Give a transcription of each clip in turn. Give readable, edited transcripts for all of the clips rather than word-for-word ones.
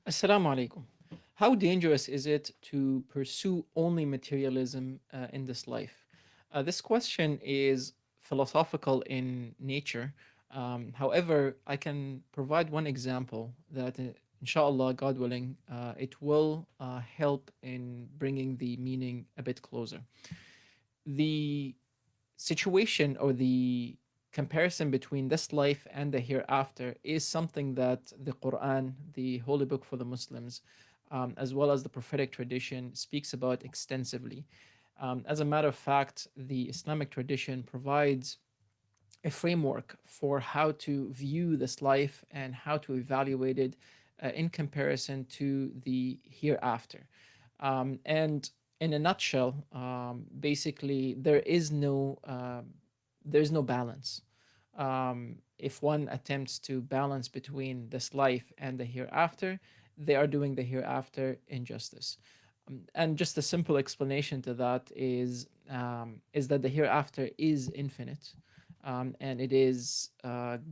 Assalamu alaikum. How dangerous is it to pursue only materialism in this life? This question is philosophical in nature. However, I can provide one example that, inshallah, God willing, it will help in bringing the meaning a bit closer. The situation or the comparison between this life and the hereafter is something that the Quran, the holy book for the Muslims, as well as the prophetic tradition, speaks about extensively. As a matter of fact, the Islamic tradition provides a framework for how to view this life and how to evaluate it in comparison to the hereafter. And in a nutshell, basically, there's no balance. If one attempts to balance between this life and the hereafter, they are doing the hereafter injustice. And just a simple explanation to that is that the hereafter is infinite, and it is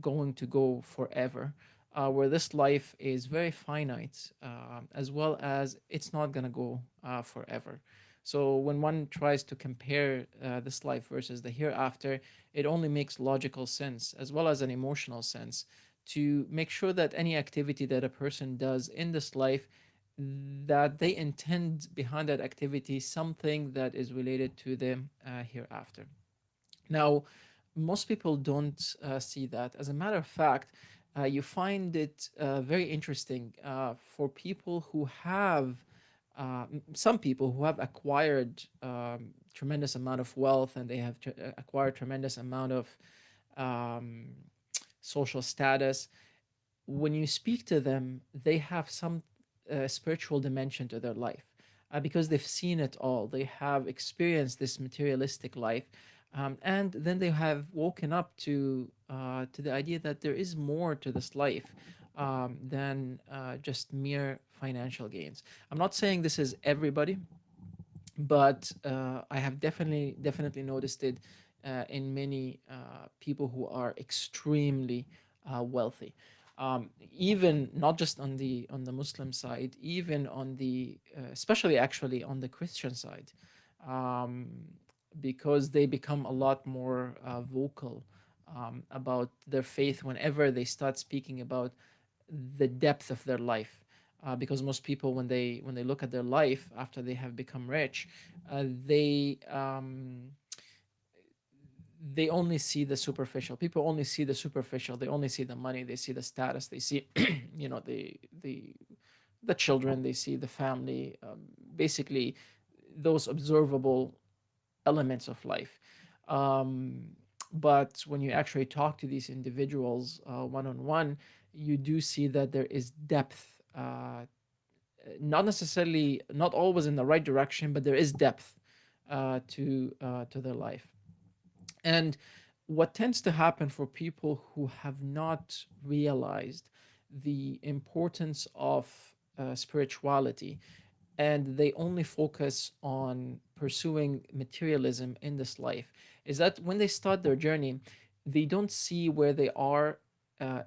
going to go forever. Where this life is very finite, as well as it's not going to go forever. So when one tries to compare this life versus the hereafter, it only makes logical sense as well as an emotional sense to make sure that any activity that a person does in this life, that they intend behind that activity something that is related to the hereafter. Now, most people don't see that. As a matter of fact, you find it very interesting for people who have some people who have acquired tremendous amount of wealth, and they have acquired tremendous amount of um, social status. When you speak to them, they have some spiritual dimension to their life because they've seen it all. They have experienced this materialistic life, and then they have woken up to the idea that there is more to this life than just mere financial gains. I'm not saying this is everybody, but I have definitely noticed it in many people who are extremely wealthy. Even not just on the Muslim side, even on the especially actually on the Christian side, um, because they become a lot more vocal about their faith whenever they start speaking about the depth of their life. Because most people, when they look at their life after they have become rich, they only see the superficial. People only see the superficial. They only see the money. They see the status. They see, you know, the children. They see the family. Basically, those observable elements of life. Um, but when you actually talk to these individuals one on one, you do see that there is depth. Not necessarily, not always in the right direction, but there is depth to their life. And what tends to happen for people who have not realized the importance of spirituality, and they only focus on pursuing materialism in this life, is that when they start their journey, they don't see where they are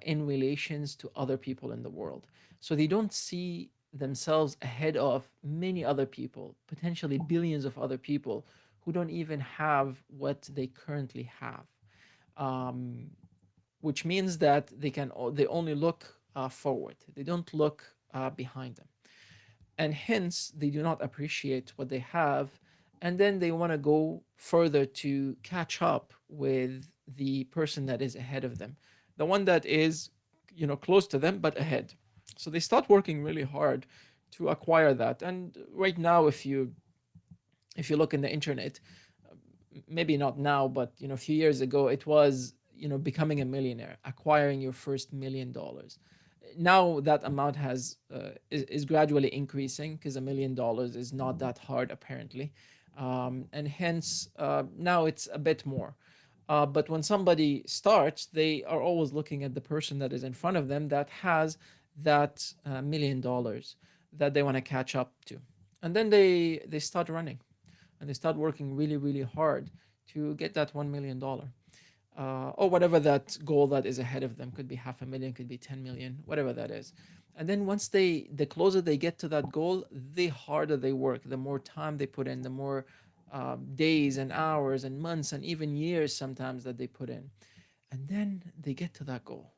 in relations to other people in the world. So they don't see themselves ahead of many other people, potentially billions of other people who don't even have what they currently have. Um, which means that they only look forward. They don't look behind them, and hence they do not appreciate what they have, and then they want to go further to catch up with the person that is ahead of them, the one that is, you know, close to them but ahead. So they start working really hard to acquire that. And right now, if you look in the internet, maybe not now, but you know, a few years ago, it was, you know, becoming a millionaire, acquiring your first $1 million. Now that amount is gradually increasing because $1 million is not that hard apparently, and hence now it's a bit more. But when somebody starts, they are always looking at the person that is in front of them that has that $1 million that they want to catch up to, and then they start running, and they start working really hard to get that $1 million, or whatever that goal that is ahead of them. Could be half a million, could be 10 million, whatever that is. And then once the closer they get to that goal, the harder they work, the more time they put in, the more days and hours and months and even years sometimes that they put in. And then they get to that goal.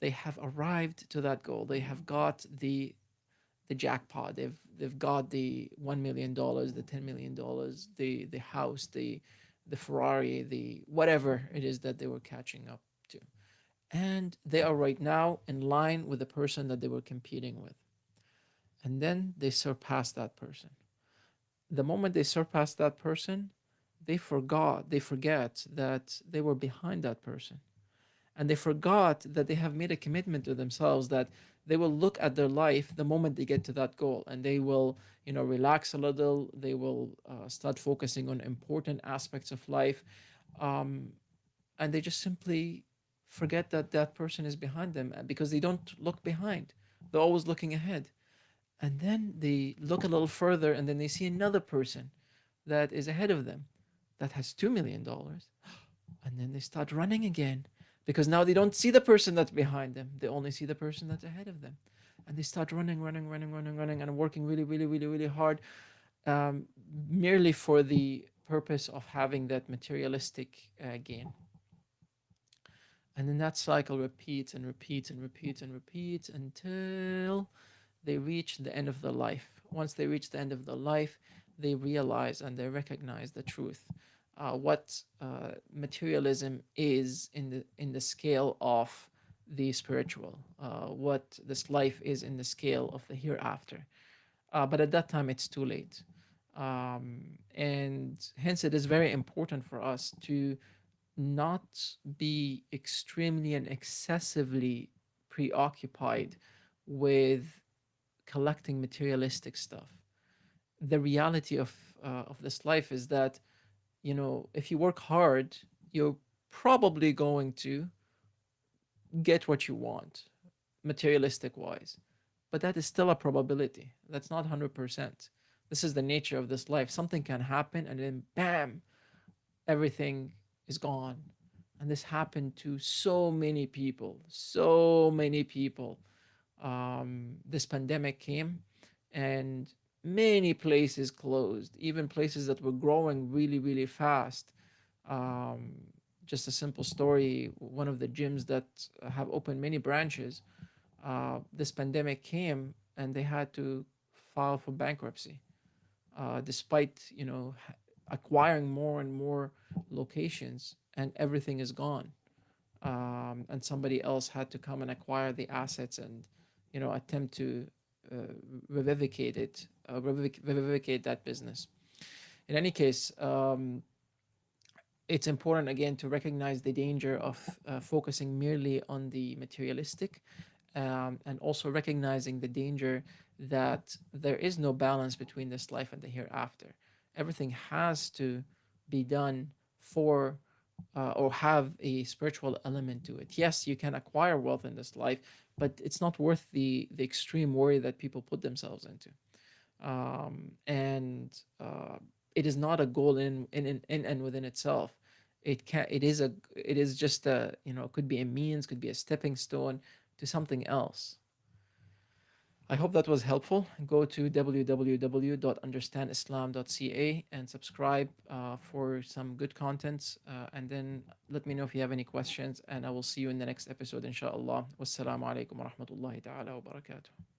They have arrived to that goal. They have got the jackpot. They've got the $1 million, the $10 million, the house, the Ferrari, the whatever it is that they were catching up to. And they are right now in line with the person that they were competing with. And then they surpass that person. The moment they surpass that person, they forget that they were behind that person. And they forgot that they have made a commitment to themselves that they will look at their life the moment they get to that goal, and they will, relax a little. They will start focusing on important aspects of life, um, and they just simply forget that that person is behind them because they don't look behind. They're always looking ahead. And then they look a little further, and then they see another person that is ahead of them that has $2 million. And then they start running again because now they don't see the person that's behind them. They only see the person that's ahead of them. And they start running, running, running, running, running, and working really, really, really, really hard, um, merely for the purpose of having that materialistic gain. And then that cycle repeats and repeats and repeats and repeats until they reach the end of their life. Once they reach the end of their life, they realize and they recognize the truth. What materialism is in the scale of the spiritual, what this life is in the scale of the hereafter. But at that time, it's too late. And hence, it is very important for us to not be extremely and excessively preoccupied with collecting materialistic stuff. The reality of this life is that, if you work hard, you're probably going to get what you want, materialistic wise. But that is still a probability. That's not 100%. This is the nature of this life. Something can happen and then bam, everything is gone. And this happened to so many people, so many people. This pandemic came and many places closed, even places that were growing really, really fast. Um, just a simple story, one of the gyms that have opened many branches, this pandemic came and they had to file for bankruptcy, despite, acquiring more and more locations, and everything is gone. And somebody else had to come and acquire the assets and, attempt to uh, revivicate it, revivicate that business. In any case, it's important again to recognize the danger of focusing merely on the materialistic, and also recognizing the danger that there is no balance between this life and the hereafter. Everything has to be done for or have a spiritual element to it. Yes, you can acquire wealth in this life, but it's not worth the extreme worry that people put themselves into. And it is not a goal in and within itself. It is just a, could be a means, could be a stepping stone to something else. I hope that was helpful. Go to www.understandislam.ca and subscribe for some good contents. And then let me know if you have any questions, and I will see you in the next episode, inshallah. Wassalamu alaikum wa rahmatullahi ta'ala wa barakatuh.